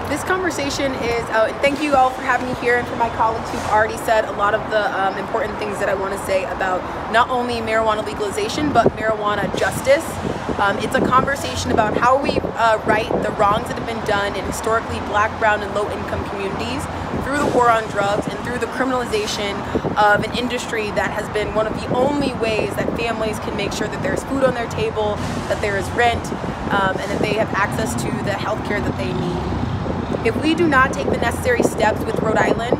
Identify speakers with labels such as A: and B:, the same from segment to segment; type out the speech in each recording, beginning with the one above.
A: This conversation is, thank you all for having me here, and for my colleagues who've already said a lot of the important things that I want to say about not only marijuana legalization, but marijuana justice. It's a conversation about how we right the wrongs that have been done in historically black, brown, and low-income communities through the war on drugs and through the criminalization of an industry that has been one of the only ways that families can make sure that there's food on their table, that there is rent, and that they have access to the health care that they need. If we do not take the necessary steps with Rhode Island,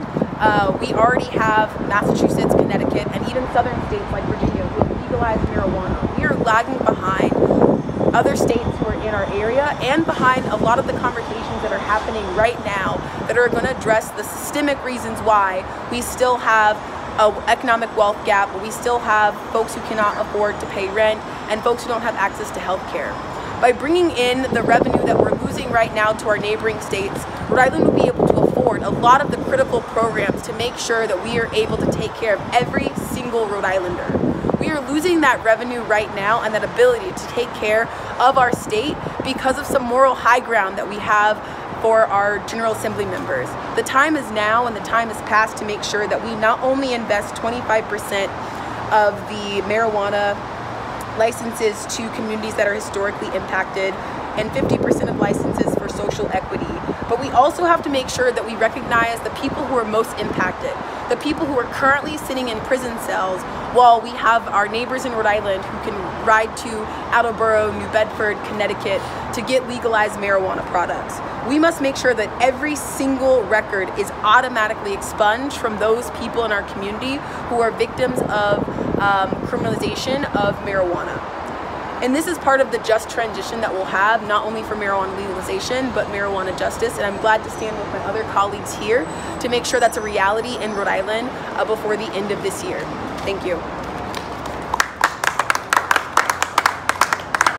A: we already have Massachusetts, Connecticut, and even southern states like Virginia who have legalized marijuana. We are lagging behind other states who are in our area and behind a lot of the conversations that are happening right now that are going to address the systemic reasons why we still have an economic wealth gap, we still have folks who cannot afford to pay rent, and folks who don't have access to health care. By bringing in the revenue that we're losing right now to our neighboring states, Rhode Island will be able to afford a lot of the critical programs to make sure that we are able to take care of every single Rhode Islander. We are losing that revenue right now and that ability to take care of our state because of some moral high ground that we have for our General Assembly members. The time is now and the time is past to make sure that we not only invest 25% of the marijuana licenses to communities that are historically impacted and 50% of licenses for social equity. But we also have to make sure that we recognize the people who are most impacted, the people who are currently sitting in prison cells while we have our neighbors in Rhode Island who can ride to Attleboro, New Bedford, Connecticut to get legalized marijuana products. We must make sure that every single record is automatically expunged from those people in our community who are victims of criminalization of marijuana. And this is part of the just transition that we'll have, not only for marijuana legalization, but marijuana justice. And I'm glad to stand with my other colleagues here to make sure that's a reality in Rhode Island before the end of this year. Thank you.